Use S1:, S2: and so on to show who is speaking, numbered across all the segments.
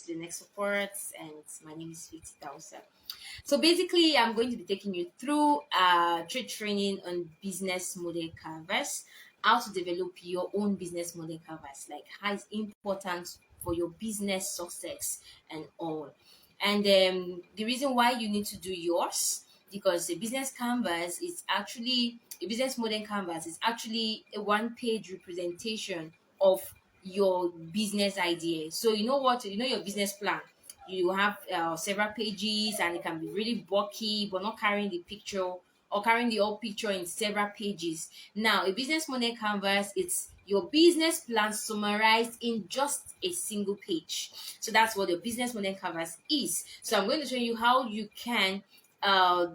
S1: to the next support, and my name is Fiti Tausa. So basically, I'm going to be taking you through trade training on business model canvas, how to develop your own business model canvas, like how it's important for your business success and all. And the reason why you need to do yours, because the business canvas is actually a business model canvas is actually a one-page representation of your business idea. So you know what, you know your business plan. You have several pages, and it can be really bulky, but not carrying the picture or carrying the whole picture in several pages. Now, a business model canvas, it's your business plan summarized in just a single page. So that's what your business model canvas is. So I'm going to show you how you can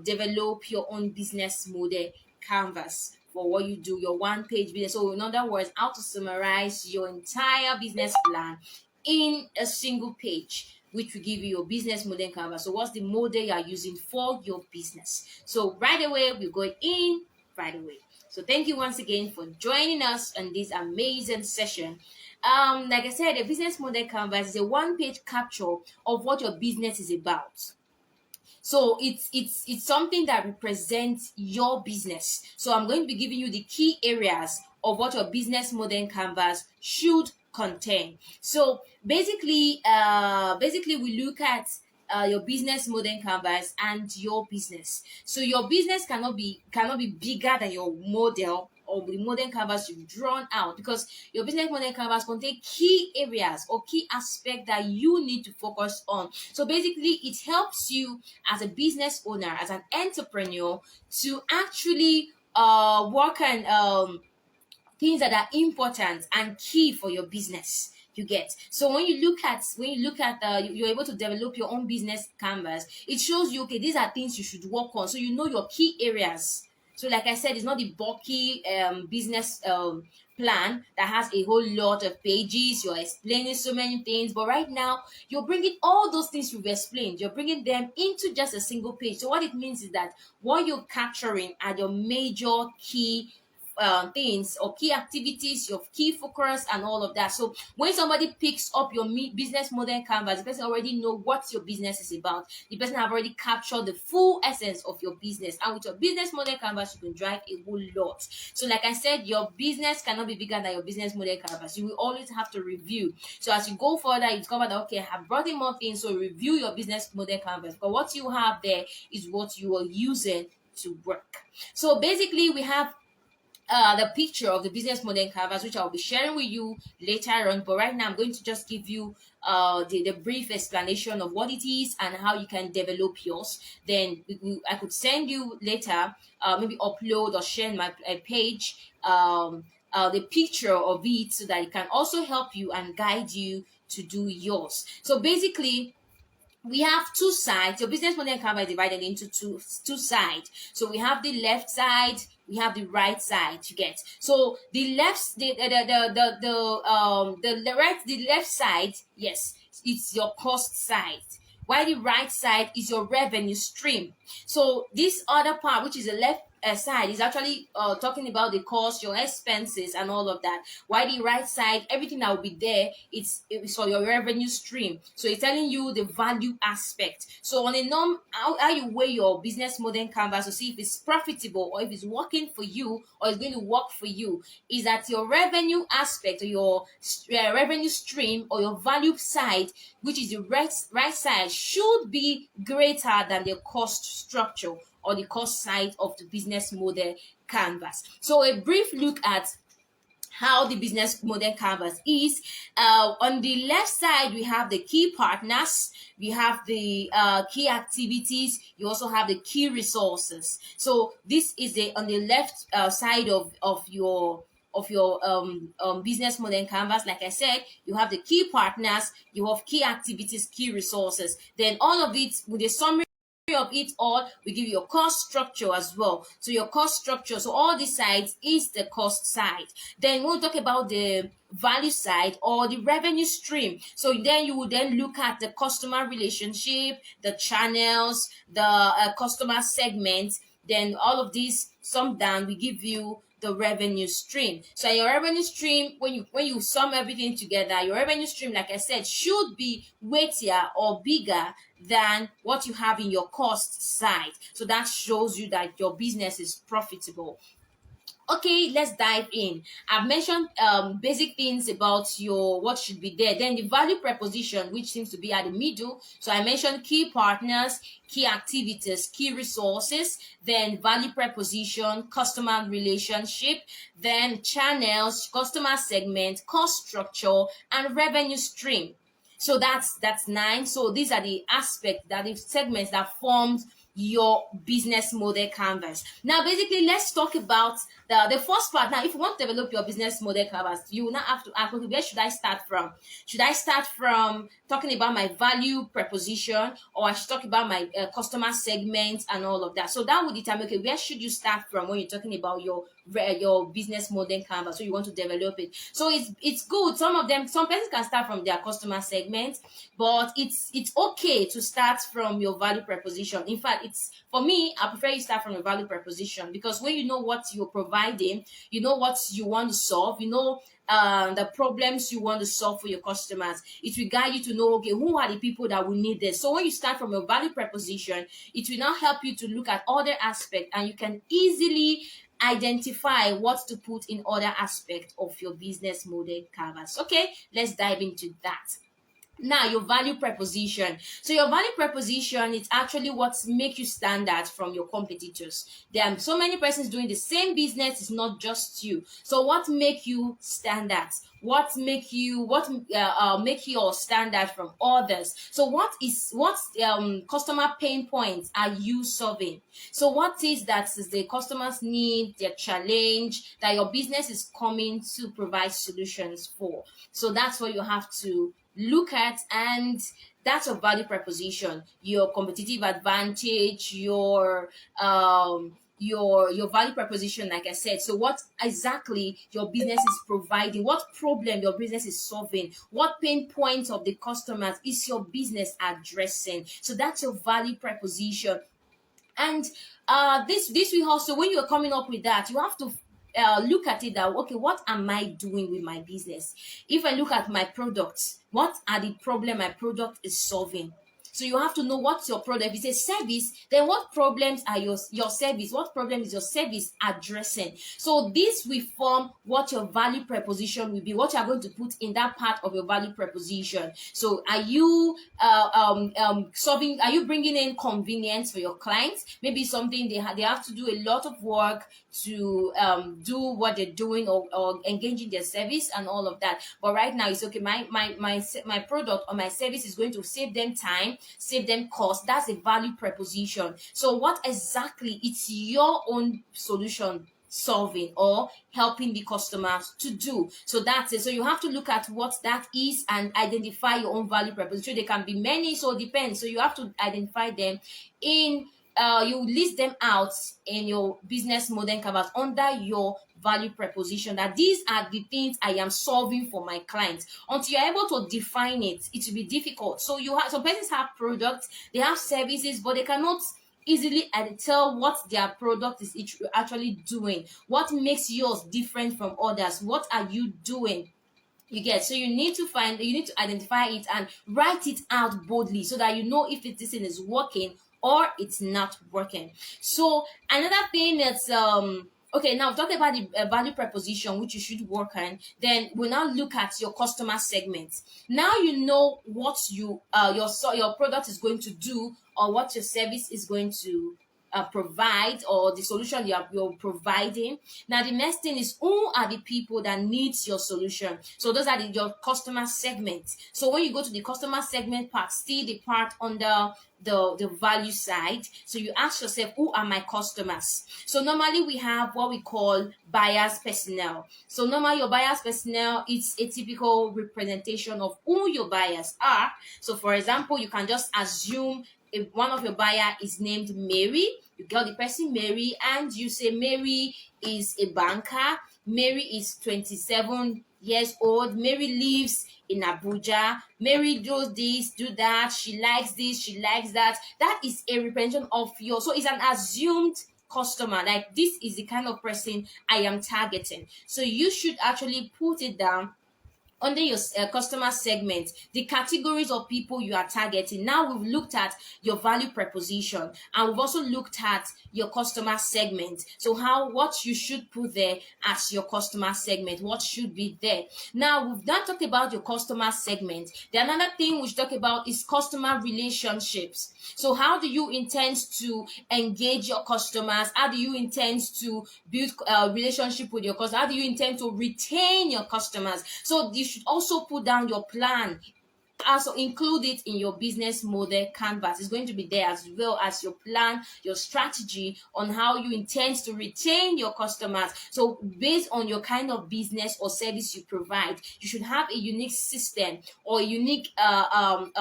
S1: develop your own business model canvas for what you do, your one-page business. So in other words, how to summarize your entire business plan in a single page, which will give you your business model canvas. So what's the model you are using for your business? So right away, we're going in right away. So thank you once again for joining us on this amazing session. Like I said, a business model canvas is a one-page capture of what your business is about. So it's something that represents your business. So I'm going to be giving you the key areas of what your business model canvas should contain. So basically we look at your business model canvas and your business. So your business cannot be bigger than your model or the model canvas you've drawn out, because your business model canvas contains key areas or key aspects that you need to focus on. So basically, it helps you as a business owner, as an entrepreneur, to actually work on things that are important and key for your business. You get. So when you look at you're able to develop your own business canvas, it shows you, okay, these are things you should work on, so you know your key areas. So like I said, it's not the bulky business plan that has a whole lot of pages. You're explaining so many things, but right now you're bringing all those things you've explained, you're bringing them into just a single page. So what it means is that what you're capturing are your major key things or key activities, your key focus, and all of that. So when somebody picks up your business model canvas, the person already know what your business is about. The person have already captured the full essence of your business, and with your business model canvas, you can drive a whole lot. So like I said, your business cannot be bigger than your business model canvas. You will always have to review. So as you go further, you discover that, okay, I have brought in more things, so review your business model canvas. But what you have there is what you are using to work. So basically, we have the picture of the business model canvas, which I'll be sharing with you later on. But right now, I'm going to just give you the brief explanation of what it is and how you can develop yours. Then I could send you later, maybe upload or share my page, the picture of it, so that it can also help you and guide you to do yours. So basically, we have two sides. Your business model canvas is divided into two sides. So we have the left side, we have the right side. You get. So the left side, yes, it's your cost side, while the right side is your revenue stream. So this other part, which is the left side, is actually talking about the cost, your expenses, and all of that. While the right side, everything that will be there, it's for your revenue stream. So it's telling you the value aspect. So on a how you weigh your business model canvas to see if it's profitable or if it's working for you or it's going to work for you, is that your revenue aspect or your revenue stream or your value side, which is the right side, should be greater than the cost structure or the cost side of the business model canvas. So a brief look at how the business model canvas is. On the left side, we have the key partners, we have the key activities, you also have the key resources. So this is on the left side of your business model canvas. Like I said, you have the key partners, you have key activities, key resources. Then all of it with a summary of it all, we give you your cost structure as well. So your cost structure, so all these sides is the cost side. Then we'll talk about the value side or the revenue stream. So then you will then look at the customer relationship, the channels, the customer segment. Then all of these summed down, we give you the revenue stream. So your revenue stream, when you sum everything together, your revenue stream, like I said, should be weightier or bigger than what you have in your cost side. So that shows you that your business is profitable. Okay, let's dive in. I've mentioned basic things about your what should be there. Then the value proposition, which seems to be at the middle. So I mentioned key partners, key activities, key resources, then value proposition, customer relationship, then channels, customer segment, cost structure, and revenue stream. So that's nine. So these are the aspects, that the segments that forms your business model canvas. Now, basically, let's talk about the first part. Now, if you want to develop your business model canvas, you will now have to ask, okay, where should I start from? Should I start from talking about my value proposition, or I should talk about my customer segment and all of that? So that will determine, okay, where should you start from when you're talking about your business model canvas, so you want to develop it. So it's good. Some persons can start from their customer segment, but it's okay to start from your value proposition. In fact, it's, for me, I prefer you start from a value proposition, because when you know what you're providing, you know what you want to solve, you know the problems you want to solve for your customers, it will guide you to know, okay, who are the people that will need this. So when you start from your value proposition, it will now help you to look at other aspects, and you can easily identify what to put in other aspects of your business model canvas. Okay, let's dive into that. Now, your value proposition. So your value proposition is actually what makes you stand out from your competitors. There are so many persons doing the same business. It's not just you. So what make you stand out? What make you your standard from others? So what customer pain points are you solving? So what is that is the customer's need, their challenge, that your business is coming to provide solutions for? So that's what you have to look at, and that's your value proposition, your competitive advantage, your value proposition, like I said. So what exactly your business is providing, what problem your business is solving, what pain points of the customers is your business addressing. So that's your value proposition. And this will also, when you're coming up with that, you have to look at it that, okay, what am I doing with my business? If I look at my products, what are the problem my product is solving? So you have to know what's your product. If it's a service, then what problems are your service? What problem is your service addressing? So this will form what your value proposition will be, what you are going to put in that part of your value proposition. So are you solving? Are you bringing in convenience for your clients? Maybe something they have to do a lot of work to do what they're doing, or engage in their service and all of that. But right now it's okay. My product or my service is going to save them time, save them cost. That's a value proposition. So what exactly it's your own solution solving or helping the customers to do? So that's it. So you have to look at what that is and identify your own value proposition. There can be many, so it depends. So you have to identify them in you list them out in your business model canvas under your value proposition, that these are the things I am solving for my clients. Until you're able to define it, it will be difficult. So you have some persons have products, they have services, but they cannot easily tell what their product is actually doing. What makes yours different from others? What are you doing? You get, so you need to identify it and write it out boldly, so that you know if this thing is working or it's not working. So another thing is okay, now we've talked about the value proposition which you should work on. Then we'll now look at your customer segment. Now you know what your product is going to do, or what your service is going to provide, or the solution you're providing. Now the next thing is, who are the people that needs your solution? So those are your customer segment. So when you go to the customer segment part, still the part under the value side, so you ask yourself, who are my customers? So normally we have what we call buyers personnel. So normally your buyers personnel is a typical representation of who your buyers are. So for example, you can just assume if one of your buyer is named Mary, you got the person Mary, and you say Mary is a banker. Mary is 27 years old. Mary lives in Abuja. Mary does this, do that. She likes this, she likes that. That is a representation of your, so it's an assumed customer, like this is the kind of person I am targeting. So you should actually put it down under your customer segment, the categories of people you are targeting. Now we've looked at your value proposition, and we've also looked at your customer segment. So what you should put there as your customer segment, what should be there. Now we've not talked about your customer segment. The another thing we should talk about is customer relationships. So how do you intend to engage your customers? How do you intend to build a relationship with your customers? How do you intend to retain your customers? So you should also put down your plan, also include it in your business model canvas. It's going to be there, as well as your plan, your strategy on how you intend to retain your customers. So based on your kind of business or service you provide, you should have a unique system or a unique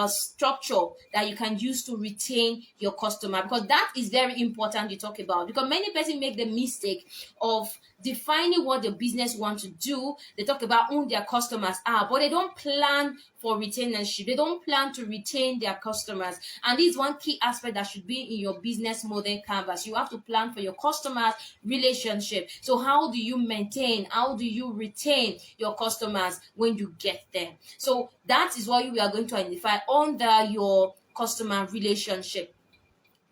S1: structure that you can use to retain your customer, because that is very important to talk about. Because many persons make the mistake of defining what the business wants to do. They talk about who their customers are, but they don't plan for retainership. They don't plan to retain their customers. And this is one key aspect that should be in your business model canvas. You have to plan for your customers' relationship. So how do you maintain, how do you retain your customers when you get there? So that is what we are going to identify under your customer relationship.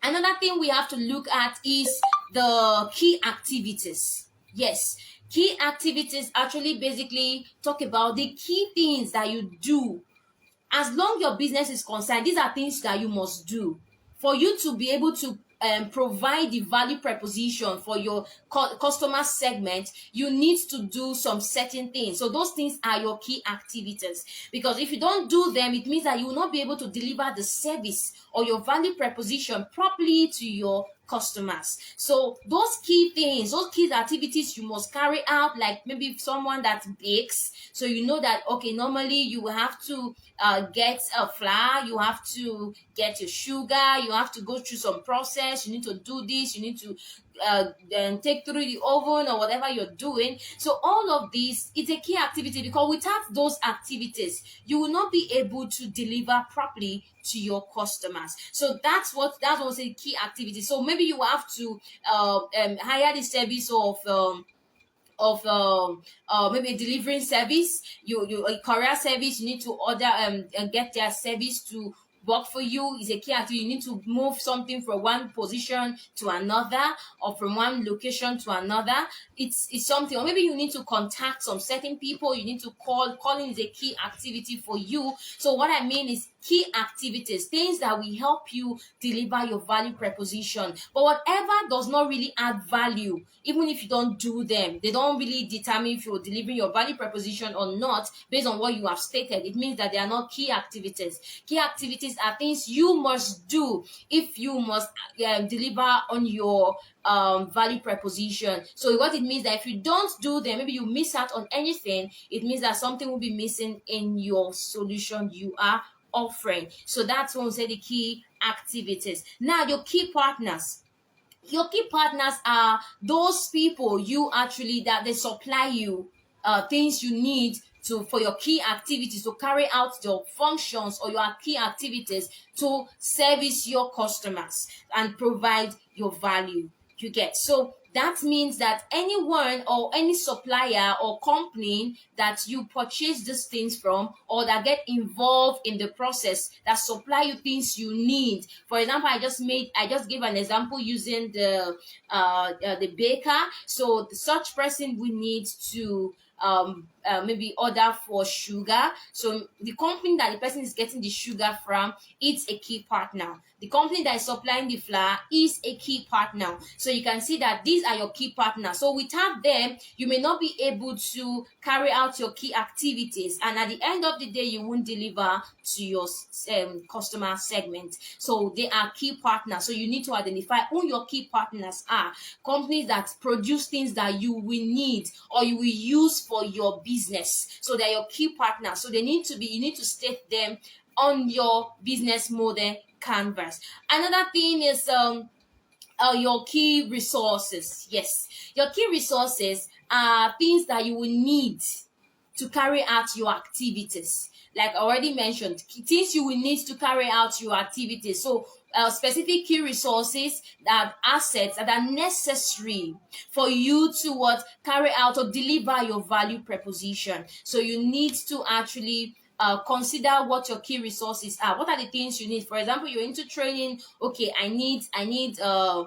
S1: Another thing we have to look at is the key activities. Yes, key activities actually basically talk about the key things that you do. As long your business is concerned, these are things that you must do for you to be able to provide the value proposition for your customer segment. You need to do some certain things. So those things are your key activities, because if you don't do them, it means that you will not be able to deliver the service or your value proposition properly to your customers. So those key things, those key activities you must carry out, like maybe someone that bakes, so you know that, okay, normally you will have to get a flour, you have to get your sugar, you have to go through some process, you need to do this, you need to then take through the oven or whatever you're doing. So all of this is a key activity, because without those activities, you will not be able to deliver properly to your customers. So that was a key activity. So maybe you have to hire the service of maybe a delivering service, you a courier service. You need to order and get their service to work for you. Is a key activity. You need to move something from one position to another, or from one location to another. It's something. Or maybe you need to contact some certain people. You need to calling is a key activity for you. So what I mean is key activities, things that will help you deliver your value proposition. But whatever does not really add value, even if you don't do them, they don't really determine if you're delivering your value proposition or not based on what you have stated. It means that they are not key activities. Key activities are things you must do if you must deliver on your value proposition. So what it means that if you don't do them, maybe you miss out on anything. It means that something will be missing in your solution you are offering. So that's when we say the key activities. Now, your key partners. Your key partners are those people you actually that they supply you things you need to for your key activities, to carry out your functions or your key activities to service your customers and provide your value. You get. So that means that anyone or any supplier or company that you purchase these things from, or that get involved in the process, that supply you things you need. For example, I just gave an example using the baker. So such person will need to maybe order for sugar. So the company that the person is getting the sugar from, it's a key partner. The company that is supplying the flour is a key partner. So you can see that these are your key partners. So without them, you may not be able to carry out your key activities, and at the end of the day, you won't deliver to your customer segment. So they are key partners. So you need to identify who your key partners are. Companies that produce things that you will need or you will use for your business. So they're your key partners. So you need to state them on your business model canvas. Another thing is your key resources. Yes, your key resources are things that you will need to carry out your activities. like I already mentioned, things you will need to carry out your activities. So specific key resources, that assets that are necessary for you to what carry out or deliver your value proposition. So you need to actually consider what your key resources are. What are the things you need? For example, you're into training. Okay, I need a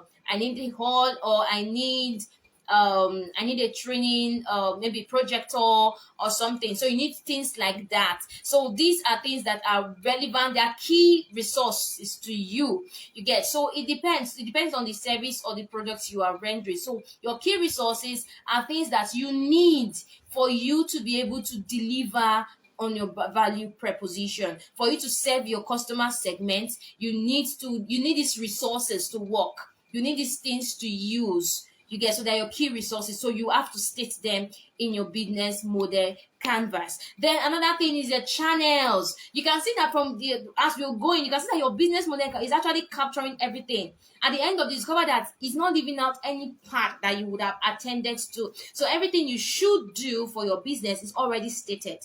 S1: hall, or I need a training, maybe projector or something. So you need things like that. So these are things that are relevant. They are key resources to you. You get. So it depends on the service or the products you are rendering. So your key resources are things that you need for you to be able to deliver on your value proposition. For you to serve your customer segment, you need these resources to work. You need these things to use. You get. So they're your key resources. So you have to state them in your business model canvas. Then another thing is the channels. You can see that from the as we're going, you can see that your business model is actually capturing everything. At the end of this, discover that it's not leaving out any part that you would have attended to. So everything you should do for your business is already stated.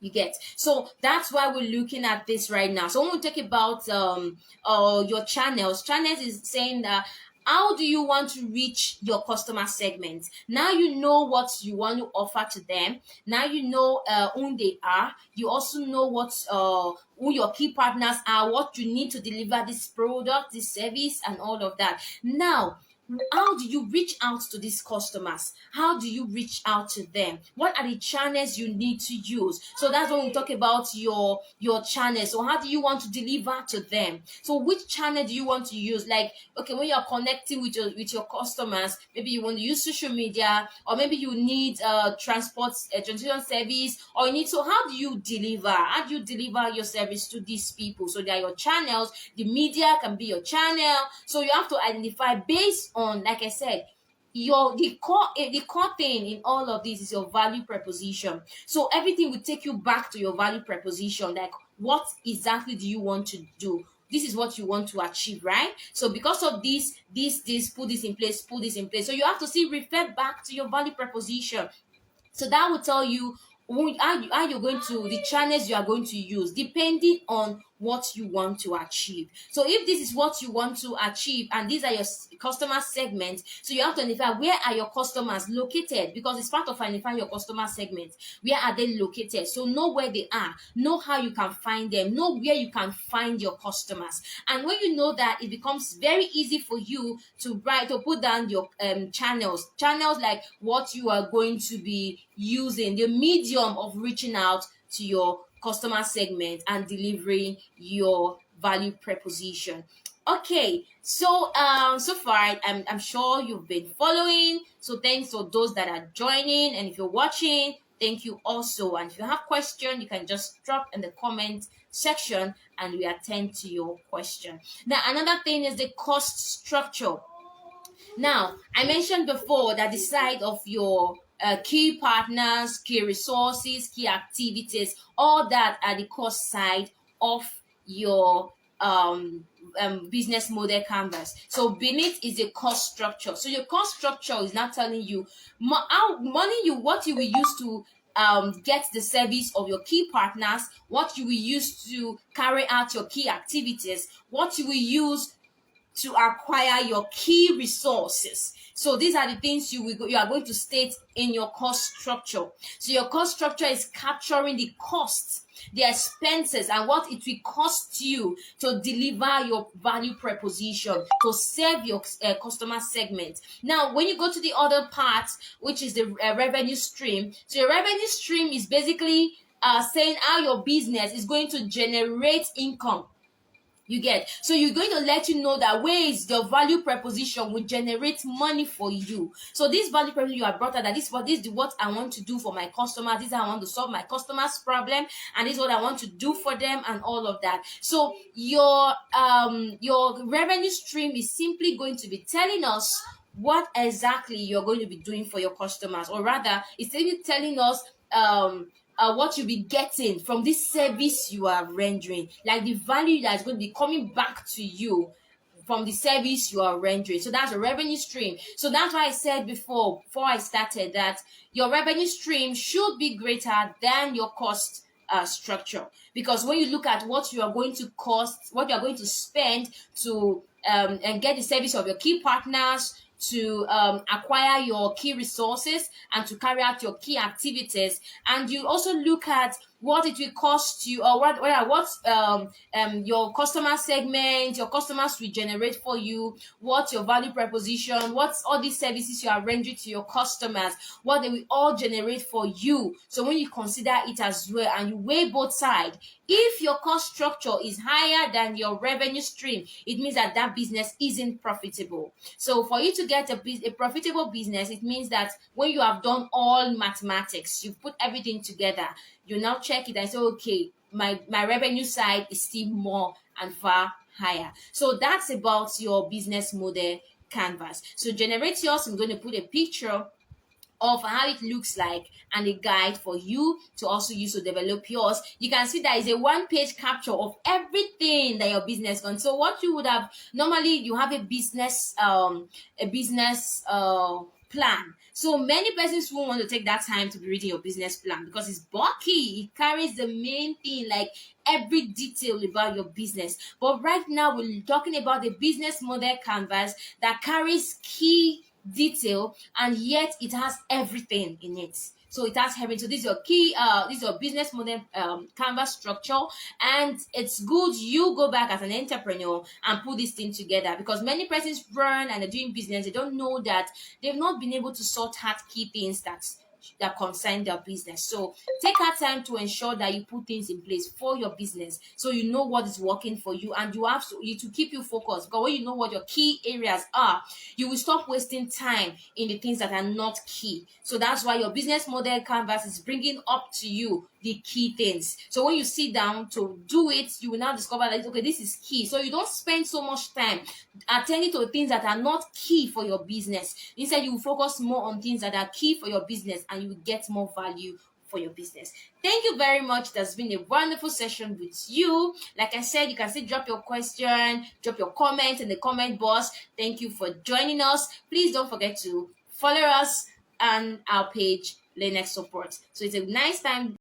S1: You get. So that's why we're looking at this right now. So when we talk about your channels is saying that how do you want to reach your customer segment? Now you know what you want to offer to them. Now you know who they are. You also know who your key partners are, what you need to deliver this product, this service, and all of that. Now, how do you reach out to these customers? How do you reach out to them? What are the channels you need to use? So that's when we talk about your channels. So how do you want to deliver to them? So which channel do you want to use? Like, okay, when you're connecting with your customers, maybe you want to use social media, or maybe you need transportation service, or you need. So how do you deliver? How do you deliver your service to these people? So they are your channels. The media can be your channel. So you have to identify based on, like I said, the core thing in all of this is your value proposition. So everything will take you back to your value proposition. Like, what exactly do you want to do? This is what you want to achieve, right? So because of this, put this in place, put this in place. So you have to refer back to your value proposition. So that will tell you how you're going to, the channels you are going to use, depending on what you want to achieve. So if this is what you want to achieve, and these are your customer segments, so you have to identify where are your customers located, because it's part of identifying your customer segment. Where are they located? So know where they are, know how you can find them, know where you can find your customers. And when you know that, it becomes very easy for you to put down your channels like what you are going to be using, the medium of reaching out to your customer segment and delivering your value proposition. Okay, so so far I'm sure you've been following. So thanks for those that are joining, and if you're watching, thank you also. And if you have questions, you can just drop in the comment section and we attend to your question. Now, another thing is the cost structure. Now, I mentioned before that the side of your key partners, key resources, key activities, all that are the cost side of your business model canvas. So beneath is a cost structure. So your cost structure is not telling you what you will use to get the service of your key partners, what you will use to carry out your key activities, what you will use to acquire your key resources. So these are the things you are going to state in your cost structure. So your cost structure is capturing the costs, the expenses, and what it will cost you to deliver your value proposition, to serve your customer segment. Now, when you go to the other part, which is the revenue stream, so your revenue stream is basically saying how your business is going to generate income. You get. So you're going to let you know that ways the value proposition will generate money for you. So this value proposition you have brought out, that this is what I want to do for my customers. This is how I want to solve my customers' problem, and this is what I want to do for them, and all of that. So your revenue stream is simply going to be telling us what exactly you're going to be doing for your customers, or rather, it's simply telling us what you'll be getting from this service you are rendering, like the value that's going to be coming back to you from the service you are rendering. So that's a revenue stream. So that's why I said before I started, that your revenue stream should be greater than your cost structure. Because when you look at what you are going to cost, what you are going to spend to and get the service of your key partners, to acquire your key resources, and to carry out your key activities, and you also look at what it will cost you, or what your customer segment, your customers will generate for you, what your value proposition, what all these services you are rendering to your customers, what they will all generate for you. So when you consider it as well and you weigh both sides, if your cost structure is higher than your revenue stream, it means that that business isn't profitable. So for you to get a profitable business, it means that when you have done all mathematics, you've put everything together, you now check it and say, okay, my revenue side is still more and far higher. So that's about your business model canvas. So generate yours. I'm going to put a picture of how it looks like and a guide for you to also use to develop yours. You can see that is a one-page capture of everything that your business can. So what you would have normally, you have a business plan. So many persons won't want to take that time to be reading your business plan because it's bulky. It carries the main thing, like every detail about your business. But right now we're talking about the business model canvas that carries key detail and yet it has everything in it. So it has everything. So this is your key, this is your business model canvas structure, and it's good you go back as an entrepreneur and put this thing together, because many persons run and are doing business, they don't know that they've not been able to sort out key things that concern their business. So take that time to ensure that you put things in place for your business, so you know what is working for you, and you have to keep you focused. Because when you know what your key areas are, you will stop wasting time in the things that are not key. So that's why your business model canvas is bringing up to you the key things. So when you sit down to do it, you will now discover that, okay, this is key. So you don't spend so much time attending to things that are not key for your business. Instead, you will focus more on things that are key for your business, and you will get more value for your business. Thank you very much. That's been a wonderful session with you. Like I said, you can still drop your question, drop your comment in the comment box. Thank you for joining us. Please don't forget to follow us on our page, Linux Support. So it's a nice time